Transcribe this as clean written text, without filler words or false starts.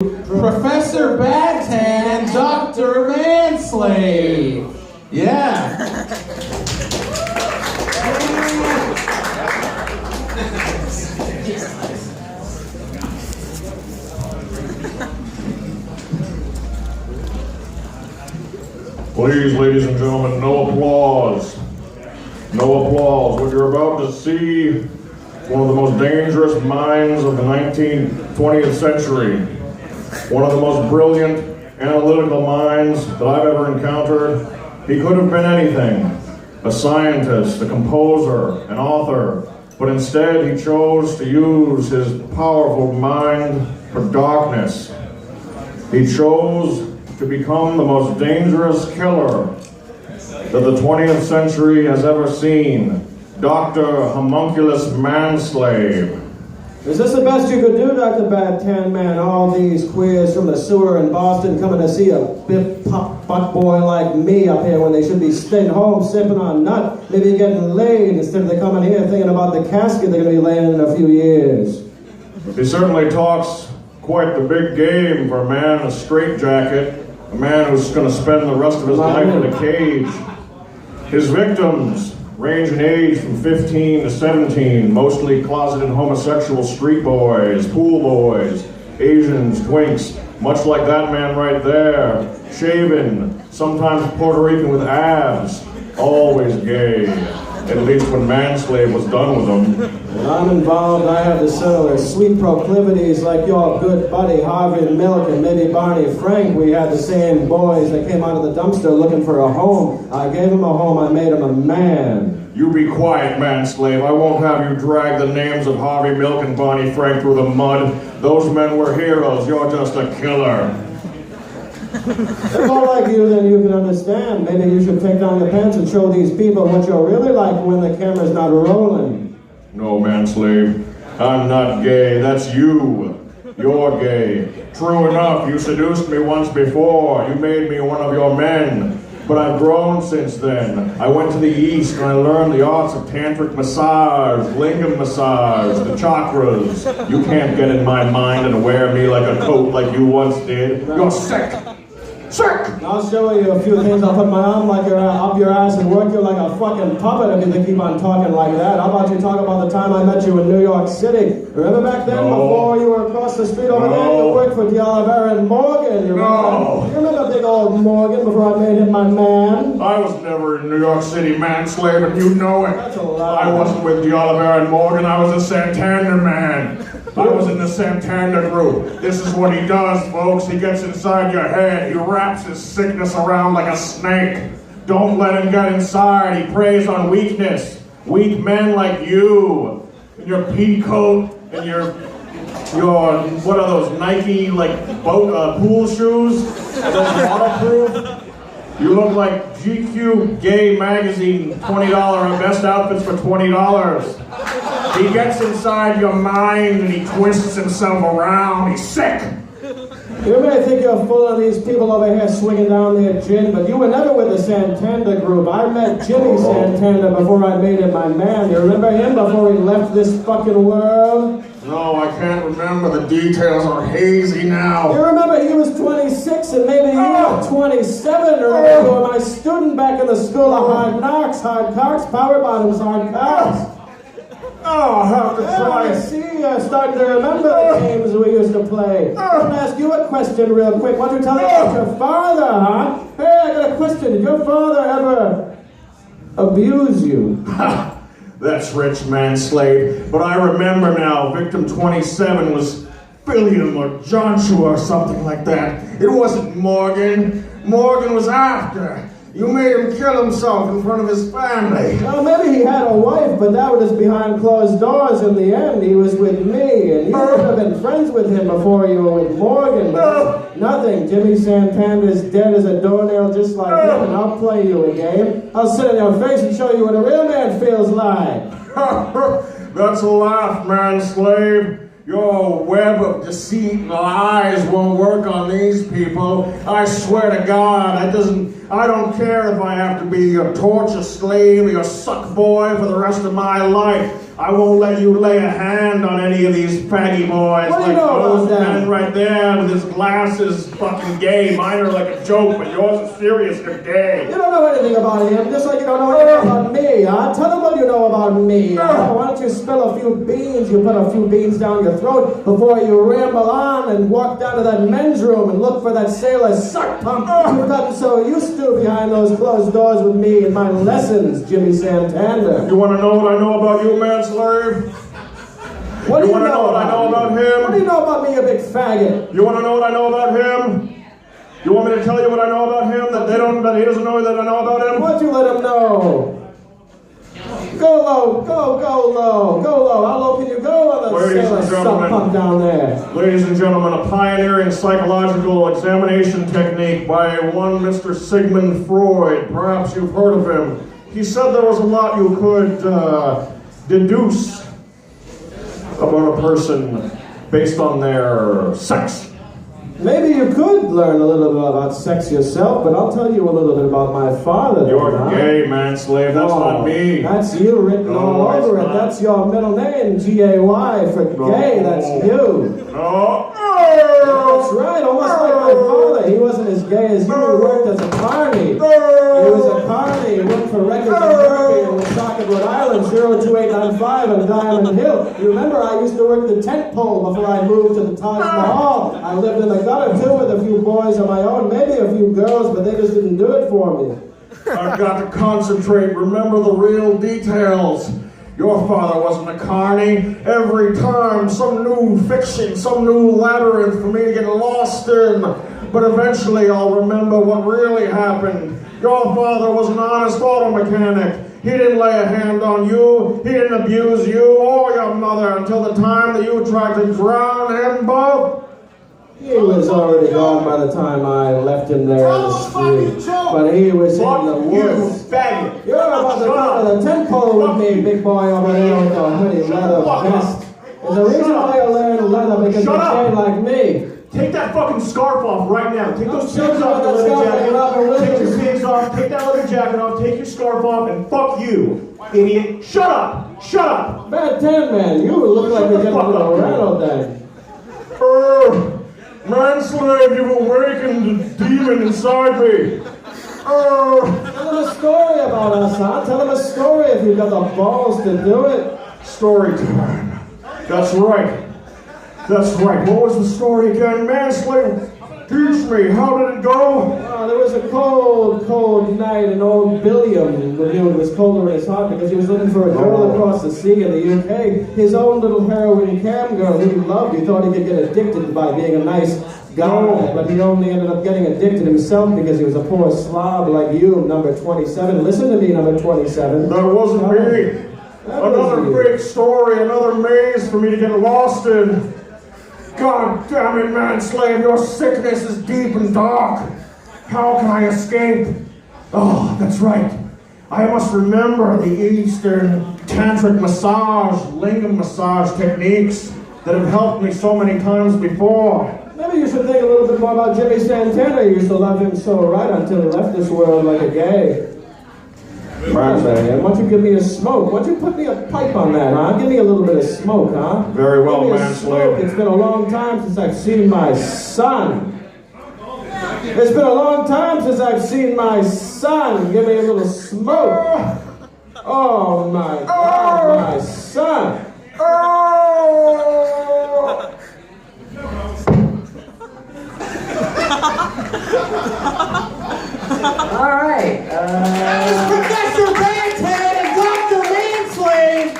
Professor Bagtan and Dr. Manslave. Yeah. Please, ladies and gentlemen, no applause. No applause. What you're about to see, one of the most dangerous minds of the 20th century. One of the most brilliant, analytical minds that I've ever encountered. He could have been anything. A scientist, a composer, an author. But instead, he chose to use his powerful mind for darkness. He chose to become the most dangerous killer that the 20th century has ever seen. Dr. Homunculus Manslave. Is this the best you could do, Dr. Bad Tan Man? All these queers from the sewer in Boston coming to see a big butt boy like me up here when they should be staying home sipping on nut, maybe getting laid instead of they coming here thinking about the casket they're going to be laying in a few years. He certainly talks quite the big game for a man in a straitjacket, a man who's going to spend the rest of his life in a cage. His victims range in age from 15 to 17, mostly closeted homosexual street boys, pool boys, Asians, twinks, much like that man right there, shaven, sometimes Puerto Rican with abs, always gay, at least when Manslave was done with them. When I'm involved, I have to settle their sweet proclivities like your good buddy Harvey Milk and maybe Barney Frank. We had the same boys that came out of the dumpster looking for a home. I gave him a home, I made him a man. You be quiet, Manslave. I won't have you drag the names of Harvey Milk and Barney Frank through the mud. Those men were heroes. You're just a killer. If more like you than you can understand, maybe you should take down your pants and show these people what you're really like when the camera's not rolling. No, Manslave. I'm not gay. That's you. You're gay. True enough, you seduced me once before. You made me one of your men. But I've grown since then. I went to the East and I learned the arts of tantric massage, lingam massage, the chakras. You can't get in my mind and wear me like a coat like you once did. You're sick. Sick! I'll show you a few things. I'll put my arm like up your ass and work you like a fucking puppet if you keep on talking like that. How about you talk about the time I met you in New York City? Remember back then before you were across the street over there? You worked for D'Olivera and Morgan. You remember big old Morgan before I made him my man? I was never in New York City, Manslave, and you know it. That's a lie. I wasn't with D'Olivera and Morgan. I was a Santander man. I was in the Santander group. This is what he does, folks. He gets inside your head. He wraps his sickness around like a snake. Don't let him get inside. He preys on weakness. Weak men like you. In your pea coat and your what are those Nike pool shoes? Are those waterproof? You look like GQ Gay Magazine $20 best outfits for $20. He gets inside your mind and he twists himself around. He's sick. You may think you're full of these people over here swinging down their gin, but you were never with the Santander group. I met Jimmy Santander before I made him my man. You remember him before he left this fucking world? No, I can't remember. The details are hazy now. You remember he was 26 and maybe you were 27. Remember you were my student back in the school of hard knocks, hard cocks, power bottoms, hard cocks. Oh, I'll have to try. I see you're starting to remember the games we used to play. I'm going to ask you a question real quick. Why don't you tell me about your father, huh? Hey, I got a question. Did your father ever abuse you? That's rich, Manslave. But I remember now, victim 27 was William or Joshua or something like that. It wasn't Morgan. Morgan was after. You made him kill himself in front of his family. Well, maybe he had a wife, but that was behind closed doors in the end. He was with me, and you would have been friends with him before you were with Morgan. But nothing. Jimmy Santander's dead as a doornail just like him, and I'll play you a game. I'll sit in your face and show you what a real man feels like. That's a laugh, Manslave. Your web of deceit and lies won't work on these people. I swear to God, I don't care if I have to be your torture slave or your suck boy for the rest of my life. I won't let you lay a hand on any of these faggy boys. What do you like know those about that? men right there with his glasses fucking gay. Mine are like a joke, but yours is serious. You're gay. You don't know anything about him, just like you don't know anything about me, huh? Tell them what you know about me. Huh? Why don't you spill a few beans? You put a few beans down your throat before you ramble on and walk down to that men's room and look for that sailor suck pump. You've gotten so used to behind those closed doors with me and my lessons, Jimmy Santander. You want to know what I know about you, Manslave? What do you want to know what I know about him? What do you know about me, you big faggot? You want to know what I know about him? You want me to tell you what I know about him that he doesn't know that I know about him? Why don't you let him know? Go low, go low, go low. How low can you go on the Ladies sailor and suck gentlemen. pump down there? Ladies and gentlemen, a pioneering psychological examination technique by one Mr. Sigmund Freud. Perhaps you've heard of him. He said there was a lot you could deduce about a person based on their sex. Maybe you could learn a little bit about sex yourself, but I'll tell you a little bit about my father. You're huh? gay, Manslave. That's not me. That's you written No, all it's over it. not. That's your middle name, G-A-Y, for gay. That's you. No. That's right, almost like my father. He wasn't as gay as you. He worked as a carny. He was a carny. He worked for Records and Murphy in Woonsocket, Rhode Island, 02895 on Diamond Hill. You remember I used to work the tent pole before I moved to the Taj Mahal. I lived in the gutter too with a few boys of my own, maybe a few girls, but they just didn't do it for me. I've got to concentrate. Remember the real details. Your father wasn't a carny. Every time, some new fiction, some new labyrinth for me to get lost in. But eventually I'll remember what really happened. Your father was an honest auto mechanic. He didn't lay a hand on you. He didn't abuse you or your mother until the time that you tried to drown him both. He was already gone by the time I left him there in the street. But he was in the woods. Faggot. You're about to go to the tent pole with me, big boy over there with the hoodie leather vest. There's a reason why you learn leather, because you're gay like me. Take that fucking scarf off right now. Take those Don't pins off the that leather scarf jacket. off and Take listen. your pins off. Take that leather jacket off. Take your scarf off, and fuck you, idiot. Shut up. Shut up. Bad tan man, you look like you're getting a little rattled then. Manslave, you've awakened the demon inside me. Tell him a story about us, huh? Tell him a story if you've got the balls to do it. Story time. That's right. That's right. What was the story again? Manslave, teach me. How did it go? There was a cold night, and old Billiam knew it was colder in his heart because he was looking for a girl across the sea in the UK. His own little heroin cam girl who he loved. He thought he could get addicted by being a nice guy, but he only ended up getting addicted himself because he was a poor slob like you, number 27. Listen to me, number 27. That wasn't me. Another big story, another maze for me to get lost in. God damn it, Manslave, your sickness is deep and dark. How can I escape? Oh, that's right. I must remember the Eastern tantric massage, lingam massage techniques that have helped me so many times before. Maybe you should think a little bit more about Jimmy Santana. You used to love him so right until he left this world like a gay. Man, why don't you give me a smoke? Why don't you put me a pipe on that, huh? Give me a little bit of smoke, huh? Very well, Give me a Manslave. smoke. It's been a long time since I've seen my son. It's been a long time since I've seen my son. Give me a little smoke. Oh my God, my son. All right.